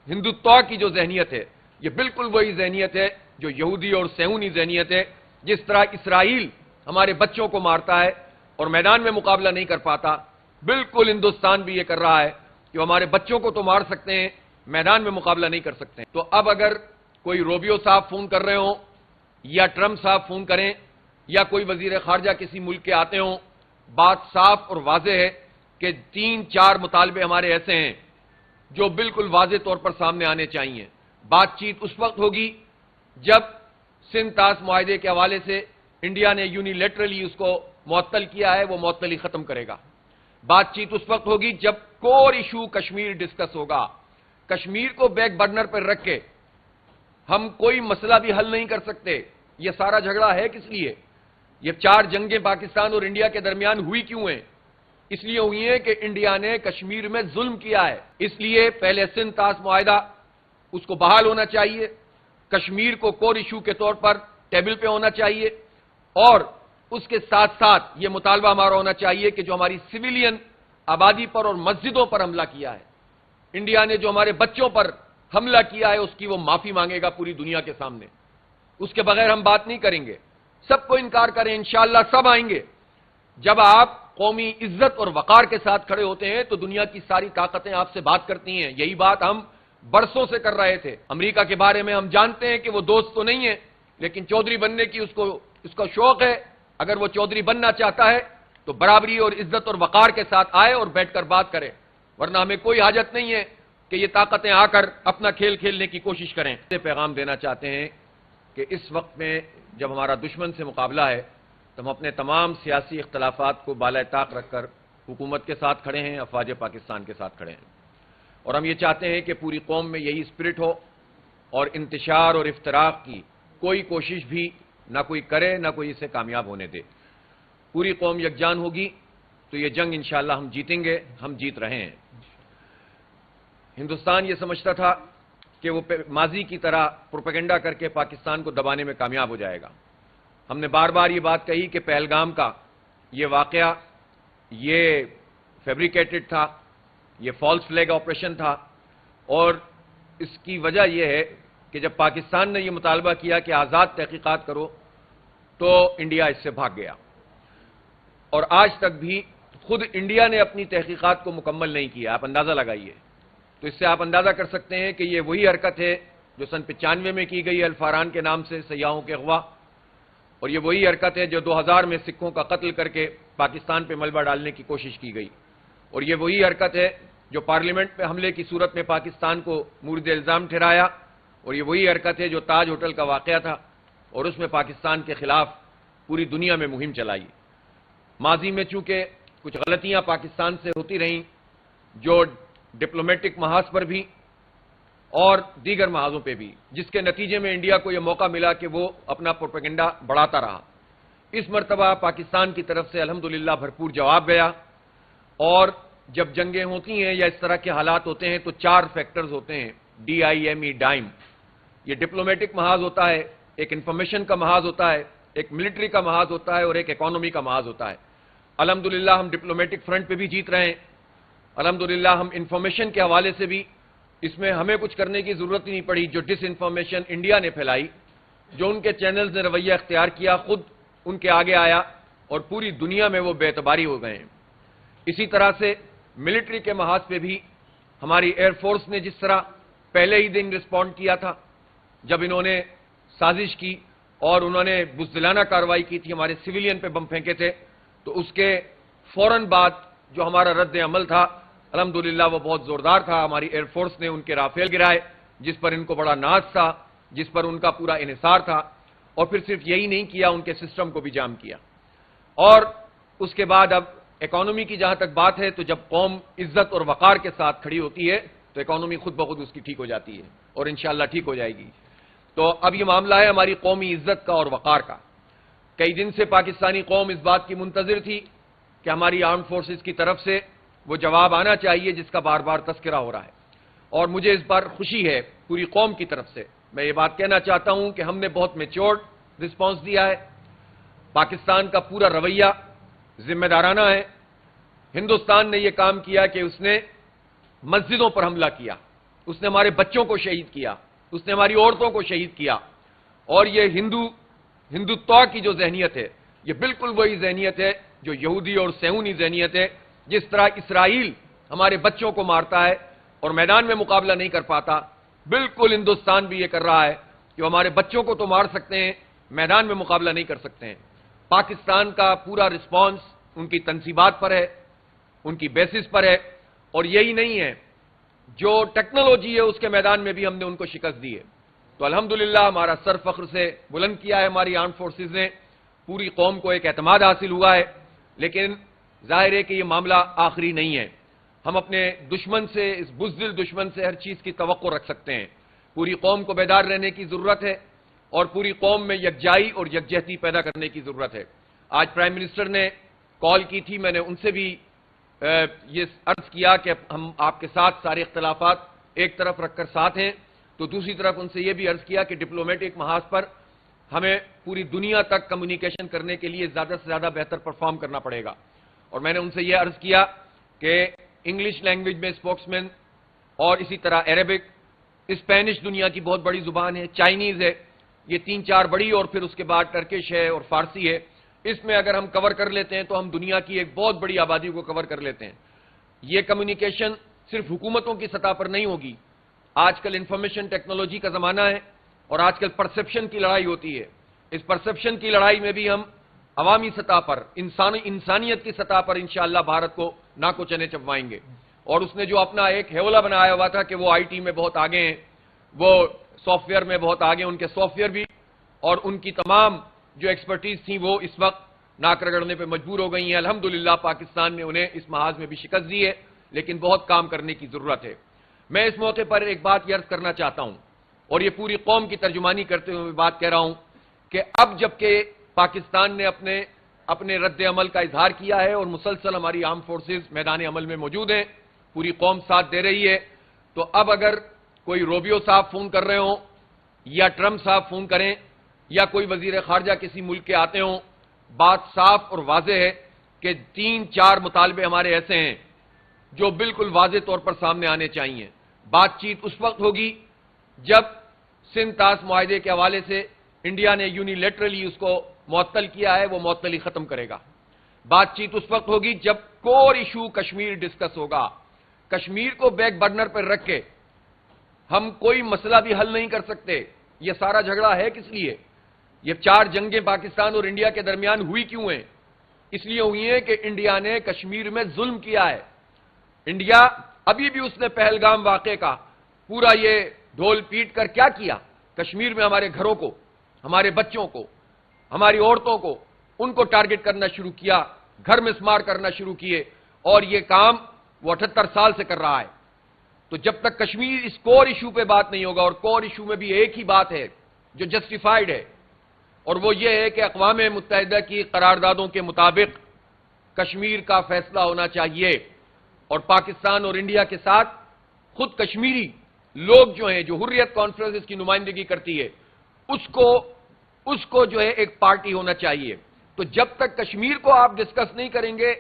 ہندوتوا کی جو ذہنیت ہے یہ بالکل وہی ذہنیت ہے جو یہودی اور صہیونی ذہنیت ہے. جس طرح اسرائیل ہمارے بچوں کو مارتا ہے اور میدان میں مقابلہ نہیں کر پاتا، بالکل ہندوستان بھی یہ کر رہا ہے کہ ہمارے بچوں کو تو مار سکتے ہیں، میدان میں مقابلہ نہیں کر سکتے ہیں. تو اب اگر کوئی روبیو صاحب فون کر رہے ہوں یا ٹرمپ صاحب فون کریں یا کوئی وزیر خارجہ کسی ملک کے آتے ہوں، بات صاف اور واضح ہے کہ 3-4 مطالبے ہمارے ایسے ہیں جو بالکل واضح طور پر سامنے آنے چاہیے. بات چیت اس وقت ہوگی جب سندھ طاس معاہدے کے حوالے سے انڈیا نے یونیلیٹرلی اس کو معطل کیا ہے، وہ معطلی ختم کرے گا. بات چیت اس وقت ہوگی جب کور ایشو کشمیر ڈسکس ہوگا. کشمیر کو بیک برنر پر رکھ کے ہم کوئی مسئلہ بھی حل نہیں کر سکتے. یہ سارا جھگڑا ہے کس لیے؟ یہ 4 جنگیں پاکستان اور انڈیا کے درمیان ہوئی کیوں ہیں؟ اس لیے ہوئی ہیں کہ انڈیا نے کشمیر میں ظلم کیا ہے. اس لیے پہلے سندھ طاس معاہدہ اس کو بحال ہونا چاہیے، کشمیر کو کور ایشو کے طور پر ٹیبل پہ ہونا چاہیے، اور اس کے ساتھ ساتھ یہ مطالبہ ہمارا ہونا چاہیے کہ جو ہماری سویلین آبادی پر اور مسجدوں پر حملہ کیا ہے، انڈیا نے جو ہمارے بچوں پر حملہ کیا ہے، اس کی وہ معافی مانگے گا پوری دنیا کے سامنے. اس کے بغیر ہم بات نہیں کریں گے. سب کو انکار کریں، انشاءاللہ سب آئیں گے. جب آپ قومی عزت اور وقار کے ساتھ کھڑے ہوتے ہیں تو دنیا کی ساری طاقتیں آپ سے بات کرتی ہیں. یہی بات ہم برسوں سے کر رہے تھے. امریکہ کے بارے میں ہم جانتے ہیں کہ وہ دوست تو نہیں ہے، لیکن چودھری بننے کی اس کا شوق ہے. اگر وہ چودھری بننا چاہتا ہے تو برابری اور عزت اور وقار کے ساتھ آئے اور بیٹھ کر بات کرے، ورنہ ہمیں کوئی حاجت نہیں ہے کہ یہ طاقتیں آ کر اپنا کھیل کھیلنے کی کوشش کریں. یہ پیغام دینا چاہتے ہیں کہ اس وقت میں جب ہمارا دشمن سے مقابلہ ہے تو ہم اپنے تمام سیاسی اختلافات کو بالائے طاق رکھ کر حکومت کے ساتھ کھڑے ہیں، افواج پاکستان کے ساتھ کھڑے ہیں. اور ہم یہ چاہتے ہیں کہ پوری قوم میں یہی اسپرٹ ہو اور انتشار اور افتراق کی کوئی کوشش بھی نہ کوئی کرے، نہ کوئی اسے کامیاب ہونے دے. پوری قوم یکجان ہوگی تو یہ جنگ انشاءاللہ ہم جیتیں گے. ہم جیت رہے ہیں. ہندوستان یہ سمجھتا تھا کہ وہ ماضی کی طرح پروپیگنڈا کر کے پاکستان کو دبانے میں کامیاب ہو جائے گا. ہم نے بار بار یہ بات کہی کہ پہلگام کا یہ واقعہ یہ فیبریکیٹڈ تھا، یہ فالس فلیگ آپریشن تھا، اور اس کی وجہ یہ ہے کہ جب پاکستان نے یہ مطالبہ کیا کہ آزاد تحقیقات کرو تو انڈیا اس سے بھاگ گیا. اور آج تک بھی خود انڈیا نے اپنی تحقیقات کو مکمل نہیں کیا. آپ اندازہ لگائیے. تو اس سے آپ اندازہ کر سکتے ہیں کہ یہ وہی حرکت ہے جو سن 95 میں کی گئی الفاران کے نام سے سیاحوں کے اغوا، اور یہ وہی حرکت ہے جو 2000 میں سکھوں کا قتل کر کے پاکستان پہ ملبہ ڈالنے کی کوشش کی گئی، اور یہ وہی حرکت ہے جو پارلیمنٹ پہ حملے کی صورت میں پاکستان کو مورد الزام ٹھہرایا، اور یہ وہی حرکت ہے جو تاج ہوٹل کا واقعہ تھا اور اس میں پاکستان کے خلاف پوری دنیا میں مہم چلائی. ماضی میں چونکہ کچھ غلطیاں پاکستان سے ہوتی رہیں جو ڈپلومیٹک محاذ پر بھی اور دیگر محاذوں پہ بھی، جس کے نتیجے میں انڈیا کو یہ موقع ملا کہ وہ اپنا پروپیگنڈا بڑھاتا رہا. اس مرتبہ پاکستان کی طرف سے الحمدللہ بھرپور جواب گیا. اور جب جنگیں ہوتی ہیں یا اس طرح کے حالات ہوتے ہیں تو 4 فیکٹرز ہوتے ہیں، DIME ڈائم. یہ ڈپلومیٹک محاذ ہوتا ہے، ایک انفارمیشن کا محاذ ہوتا ہے، ایک ملٹری کا محاذ ہوتا ہے، اور ایک اکانومی کا محاذ ہوتا ہے. الحمدللہ ہم ڈپلومیٹک فرنٹ پہ بھی جیت رہے ہیں. الحمدللہ ہم انفارمیشن کے حوالے سے بھی اس میں ہمیں کچھ کرنے کی ضرورت ہی نہیں پڑی. جو ڈس انفارمیشن انڈیا نے پھیلائی، جو ان کے چینلز نے رویہ اختیار کیا، خود ان کے آگے آیا اور پوری دنیا میں وہ بے اعتباری ہو گئے ہیں. اسی طرح سے ملٹری کے محاذ پہ بھی ہماری ایئر فورس نے جس طرح پہلے ہی دن رسپونڈ کیا تھا جب انہوں نے سازش کی اور انہوں نے بزدلانہ کارروائی کی تھی، ہمارے سویلین پہ بم پھینکے تھے، تو اس کے فوراً بعد جو ہمارا رد عمل تھا الحمدللہ وہ بہت زوردار تھا. ہماری ایئر فورس نے ان کے رافیل گرائے جس پر ان کو بڑا ناز تھا، جس پر ان کا پورا انحصار تھا. اور پھر صرف یہی نہیں کیا، ان کے سسٹم کو بھی جام کیا. اور اس کے بعد اب اکانومی کی جہاں تک بات ہے تو جب قوم عزت اور وقار کے ساتھ کھڑی ہوتی ہے تو اکانومی خود بخود اس کی ٹھیک ہو جاتی ہے، اور انشاءاللہ ٹھیک ہو جائے گی. تو اب یہ معاملہ ہے ہماری قومی عزت کا اور وقار کا. کئی دن سے پاکستانی قوم اس بات کی منتظر تھی کہ ہماری آرم فورسز کی طرف سے وہ جواب آنا چاہیے جس کا بار بار تذکرہ ہو رہا ہے. اور مجھے اس بار خوشی ہے پوری قوم کی طرف سے. میں یہ بات کہنا چاہتا ہوں کہ ہم نے بہت میچورڈ رسپانس دیا ہے. پاکستان کا پورا رویہ ذمہ دارانہ ہے. ہندوستان نے یہ کام کیا کہ اس نے مسجدوں پر حملہ کیا، اس نے ہمارے بچوں کو شہید کیا، اس نے ہماری عورتوں کو شہید کیا. اور یہ ہندوتوا کی جو ذہنیت ہے، یہ بالکل وہی ذہنیت ہے جو یہودی اور صہیونی ذہنیت ہے. جس طرح اسرائیل ہمارے بچوں کو مارتا ہے اور میدان میں مقابلہ نہیں کر پاتا، بالکل ہندوستان بھی یہ کر رہا ہے کہ ہمارے بچوں کو تو مار سکتے ہیں، میدان میں مقابلہ نہیں کر سکتے ہیں. پاکستان کا پورا رسپانس ان کی تنصیبات پر ہے، ان کی بیسس پر ہے. اور یہی نہیں ہے، جو ٹیکنالوجی ہے اس کے میدان میں بھی ہم نے ان کو شکست دی ہے. تو الحمدللہ ہمارا سر فخر سے بلند کیا ہے ہماری آرم فورسز نے، پوری قوم کو ایک اعتماد حاصل ہوا ہے. لیکن ظاہر ہے کہ یہ معاملہ آخری نہیں ہے. ہم اپنے دشمن سے، اس بزدل دشمن سے ہر چیز کی توقع رکھ سکتے ہیں. پوری قوم کو بیدار رہنے کی ضرورت ہے اور پوری قوم میں یکجائی اور یکجہتی پیدا کرنے کی ضرورت ہے. آج پرائم منسٹر نے کال کی تھی، میں نے ان سے بھی یہ عرض کیا کہ ہم آپ کے ساتھ سارے اختلافات ایک طرف رکھ کر ساتھ ہیں، تو دوسری طرف ان سے یہ بھی عرض کیا کہ ڈپلومیٹک محاذ پر ہمیں پوری دنیا تک کمیونیکیشن کرنے کے لیے زیادہ سے زیادہ بہتر پرفارم کرنا پڑے گا. اور میں نے ان سے یہ عرض کیا کہ انگلش لینگویج میں اسپوکس مین اور اسی طرح عربک، اسپینش دنیا کی بہت بڑی زبان ہے، چائنیز ہے، یہ 3-4 بڑی، اور پھر اس کے بعد ٹرکش ہے اور فارسی ہے. اس میں اگر ہم کور کر لیتے ہیں تو ہم دنیا کی ایک بہت بڑی آبادی کو کور کر لیتے ہیں. یہ کمیونیکیشن صرف حکومتوں کی سطح پر نہیں ہوگی. آج کل انفارمیشن ٹیکنالوجی کا زمانہ ہے اور آج کل پرسپشن کی لڑائی ہوتی ہے. اس پرسپشن کی لڑائی میں بھی ہم عوامی سطح پر، انسانیت کی سطح پر انشاءاللہ بھارت کو ناکو چنے چبوائیں گے. اور اس نے جو اپنا ایک ہیولہ بنایا ہوا تھا کہ وہ آئی ٹی میں بہت آگے ہیں، وہ سافٹ ویئر میں بہت آگے ہیں، ان کے سافٹ ویئر بھی اور ان کی تمام جو ایکسپرٹیز تھیں وہ اس وقت ناک رگڑنے پہ مجبور ہو گئی ہیں. الحمدللہ پاکستان نے انہیں اس محاذ میں بھی شکست دی ہے، لیکن بہت کام کرنے کی ضرورت ہے. میں اس موقع پر ایک بات یہ عرض کرنا چاہتا ہوں اور یہ پوری قوم کی ترجمانی کرتے ہوئے بات کہہ رہا ہوں کہ اب جبکہ پاکستان نے اپنے رد عمل کا اظہار کیا ہے اور مسلسل ہماری آرم فورسز میدان عمل میں موجود ہیں، پوری قوم ساتھ دے رہی ہے، تو اب اگر کوئی روبیو صاحب فون کر رہے ہوں یا ٹرمپ صاحب فون کریں یا کوئی وزیر خارجہ کسی ملک کے آتے ہوں، بات صاف اور واضح ہے کہ 3-4 مطالبے ہمارے ایسے ہیں جو بالکل واضح طور پر سامنے آنے چاہیے. بات چیت اس وقت ہوگی جب سندھ طاس معاہدے کے حوالے سے انڈیا نے یونیلیٹرلی اس کو معطل کیا ہے، وہ معطلی ختم کرے گا. بات چیت اس وقت ہوگی جب کور ایشو کشمیر ڈسکس ہوگا. کشمیر کو بیک برنر پر رکھ کے ہم کوئی مسئلہ بھی حل نہیں کر سکتے. یہ سارا جھگڑا ہے کس لیے؟ یہ 4 جنگیں پاکستان اور انڈیا کے درمیان ہوئی کیوں ہیں؟ اس لیے ہوئی ہیں کہ انڈیا نے کشمیر میں ظلم کیا ہے. انڈیا ابھی بھی اس نے پہلگام واقعے کا پورا یہ ڈھول پیٹ کر کیا کیا؟ کشمیر میں ہمارے گھروں کو، ہمارے بچوں کو، ہماری عورتوں کو، ان کو ٹارگٹ کرنا شروع کیا، گھر مسمار کرنا شروع کیے، اور یہ کام وہ 78 سال سے کر رہا ہے. تو جب تک کشمیر اس کور ایشو پہ بات نہیں ہوگا، اور کور ایشو میں بھی ایک ہی بات ہے جو جسٹیفائیڈ ہے، اور وہ یہ ہے کہ اقوام متحدہ کی قراردادوں کے مطابق کشمیر کا فیصلہ ہونا چاہیے، اور پاکستان اور انڈیا کے ساتھ خود کشمیری لوگ جو ہیں، جو حریت کانفرنس کی نمائندگی کرتی ہے، اس کو جو ہے ایک پارٹی ہونا چاہیے. تو جب تک کشمیر کو آپ ڈسکس نہیں کریں گے،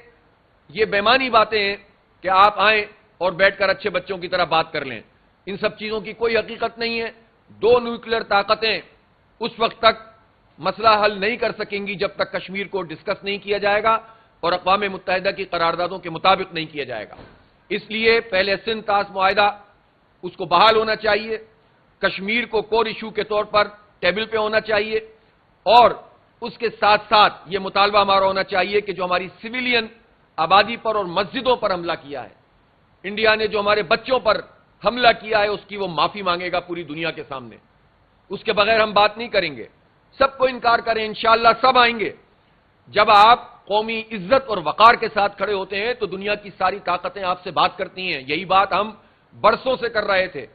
یہ بیمانی باتیں ہیں کہ آپ آئیں اور بیٹھ کر اچھے بچوں کی طرح بات کر لیں. ان سب چیزوں کی کوئی حقیقت نہیں ہے. 2 نیوکلیر طاقتیں اس وقت تک مسئلہ حل نہیں کر سکیں گی جب تک کشمیر کو ڈسکس نہیں کیا جائے گا اور اقوام متحدہ کی قراردادوں کے مطابق نہیں کیا جائے گا. اس لیے پہلے سندھ طاس معاہدہ اس کو بحال ہونا چاہیے، کشمیر کو کور ایشو کے طور پر ٹیبل پہ ہونا چاہیے، اور اس کے ساتھ ساتھ یہ مطالبہ ہمارا ہونا چاہیے کہ جو ہماری سویلین آبادی پر اور مسجدوں پر حملہ کیا ہے، انڈیا نے جو ہمارے بچوں پر حملہ کیا ہے، اس کی وہ معافی مانگے گا پوری دنیا کے سامنے. اس کے بغیر ہم بات نہیں کریں گے. سب کو انکار کریں، انشاءاللہ سب آئیں گے. جب آپ قومی عزت اور وقار کے ساتھ کھڑے ہوتے ہیں تو دنیا کی ساری طاقتیں آپ سے بات کرتی ہیں. یہی بات ہم برسوں سے کر رہے تھے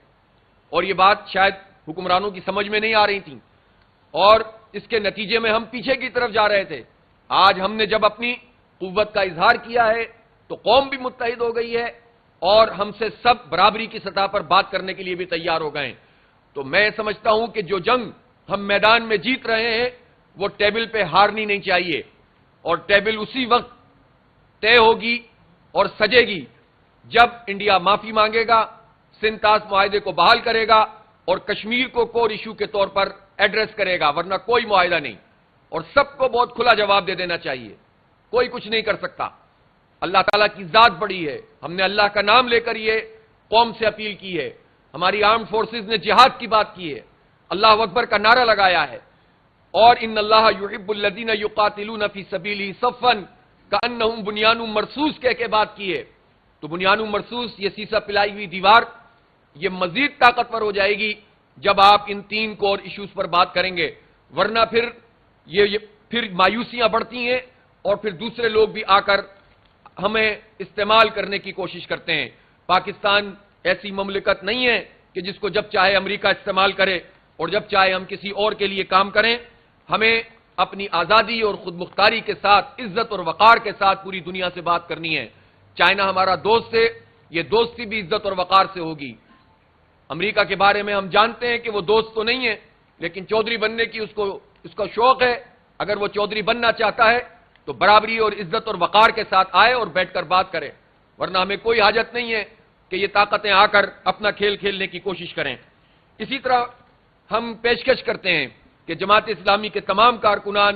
اور یہ بات شاید حکمرانوں کی سمجھ میں نہیں آ رہی تھی، اور اس کے نتیجے میں ہم پیچھے کی طرف جا رہے تھے. آج ہم نے جب اپنی قوت کا اظہار کیا ہے تو قوم بھی متحد ہو گئی ہے اور ہم سے سب برابری کی سطح پر بات کرنے کے لیے بھی تیار ہو گئے ہیں. تو میں سمجھتا ہوں کہ جو جنگ ہم میدان میں جیت رہے ہیں وہ ٹیبل پہ ہارنی نہیں چاہیے، اور ٹیبل اسی وقت طے ہوگی اور سجے گی جب انڈیا معافی مانگے گا، سنتاس معاہدے کو بحال کرے گا اور کشمیر کو کور ایشو کے طور پر ایڈریس کرے گا، ورنہ کوئی معاہدہ نہیں۔ اور سب کو بہت کھلا جواب دے دینا چاہیے، کوئی کچھ نہیں کر سکتا۔ اللہ تعالیٰ کی ذات بڑی ہے، ہم نے اللہ کا نام لے کر یہ قوم سے اپیل کی ہے، ہماری آرمڈ فورسز نے جہاد کی بات کی ہے، اللہ اکبر کا نعرہ لگایا ہے، اور ان اللہ یحب الذین یقاتلون فی سبیلہ صفا کأنہم بنیان مرصوص کہہ کے بات کی ہے۔ تو بنیان مرصوص، یہ سیسا پلائی ہوئی دیوار، یہ مزید طاقتور ہو جائے گی جب آپ ان 3 کور ایشوز پر بات کریں گے، ورنہ پھر مایوسیاں بڑھتی ہیں اور پھر دوسرے لوگ بھی آ کر ہمیں استعمال کرنے کی کوشش کرتے ہیں۔ پاکستان ایسی مملکت نہیں ہے کہ جس کو جب چاہے امریکہ استعمال کرے اور جب چاہے ہم کسی اور کے لیے کام کریں۔ ہمیں اپنی آزادی اور خود مختاری کے ساتھ، عزت اور وقار کے ساتھ پوری دنیا سے بات کرنی ہے۔ چائنا ہمارا دوست ہے، یہ دوستی بھی عزت اور وقار سے ہوگی۔ امریکہ کے بارے میں ہم جانتے ہیں کہ وہ دوست تو نہیں ہے، لیکن چودھری بننے کی اس کا شوق ہے۔ اگر وہ چودھری بننا چاہتا ہے تو برابری اور عزت اور وقار کے ساتھ آئے اور بیٹھ کر بات کرے، ورنہ ہمیں کوئی حاجت نہیں ہے کہ یہ طاقتیں آ کر اپنا کھیل کھیلنے کی کوشش کریں۔ اسی طرح ہم پیشکش کرتے ہیں کہ جماعت اسلامی کے تمام کارکنان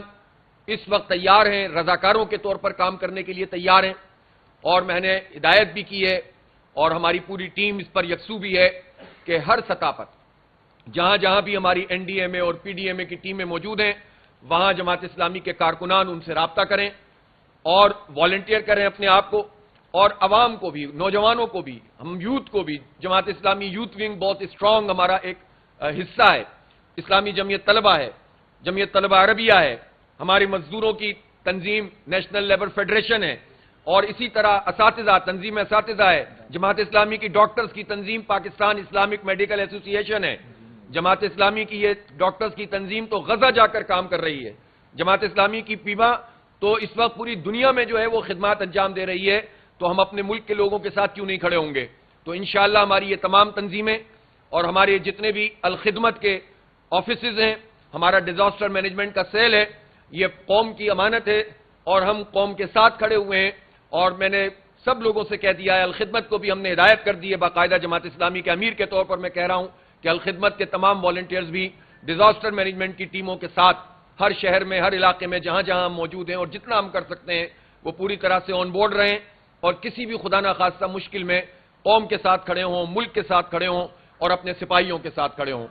اس وقت تیار ہیں، رضاکاروں کے طور پر کام کرنے کے لیے تیار ہیں، اور میں نے ہدایت بھی کی ہے اور ہماری پوری ٹیم اس پر یکسو بھی ہے کہ ہر سطح پر جہاں جہاں بھی ہماری این ڈی ایم اے اور پی ڈی ایم اے کی ٹیمیں موجود ہیں، وہاں جماعت اسلامی کے کارکنان ان سے رابطہ کریں اور والنٹیئر کریں اپنے آپ کو، اور عوام کو بھی، نوجوانوں کو بھی، ہم یوتھ کو بھی۔ جماعت اسلامی یوتھ ونگ بہت اسٹرانگ ہمارا ایک حصہ ہے، اسلامی جمعیت طلبہ ہے، جمعیت طلبہ عربیہ ہے، ہمارے مزدوروں کی تنظیم نیشنل لیبر فیڈریشن ہے، اور اسی طرح اساتذہ تنظیم اساتذہ ہے، جماعت اسلامی کی ڈاکٹرز کی تنظیم پاکستان اسلامک میڈیکل ایسوسی ایشن ہے، جماعت اسلامی کی یہ ڈاکٹرز کی تنظیم تو غزہ جا کر کام کر رہی ہے، جماعت اسلامی کی پیما تو اس وقت پوری دنیا میں جو ہے وہ خدمات انجام دے رہی ہے، تو ہم اپنے ملک کے لوگوں کے ساتھ کیوں نہیں کھڑے ہوں گے؟ تو انشاءاللہ ہماری یہ تمام تنظیمیں اور ہمارے جتنے بھی الخدمت کے آفیسز ہیں، ہمارا ڈیزاسٹر مینجمنٹ کا سیل ہے، یہ قوم کی امانت ہے اور ہم قوم کے ساتھ کھڑے ہوئے ہیں۔ اور میں نے سب لوگوں سے کہہ دیا ہے، الخدمت کو بھی ہم نے ہدایت کر دی ہے، باقاعدہ جماعت اسلامی کے امیر کے طور پر میں کہہ رہا ہوں کہ الخدمت کے تمام والنٹیئرز بھی ڈیزاسٹر مینجمنٹ کی ٹیموں کے ساتھ ہر شہر میں، ہر علاقے میں جہاں جہاں ہم موجود ہیں اور جتنا ہم کر سکتے ہیں وہ پوری طرح سے آن بورڈ رہیں، اور کسی بھی خدا نہ خواستہ مشکل میں قوم کے ساتھ کھڑے ہوں، ملک کے ساتھ کھڑے ہوں اور اپنے سپاہیوں کے ساتھ کھڑے ہوں۔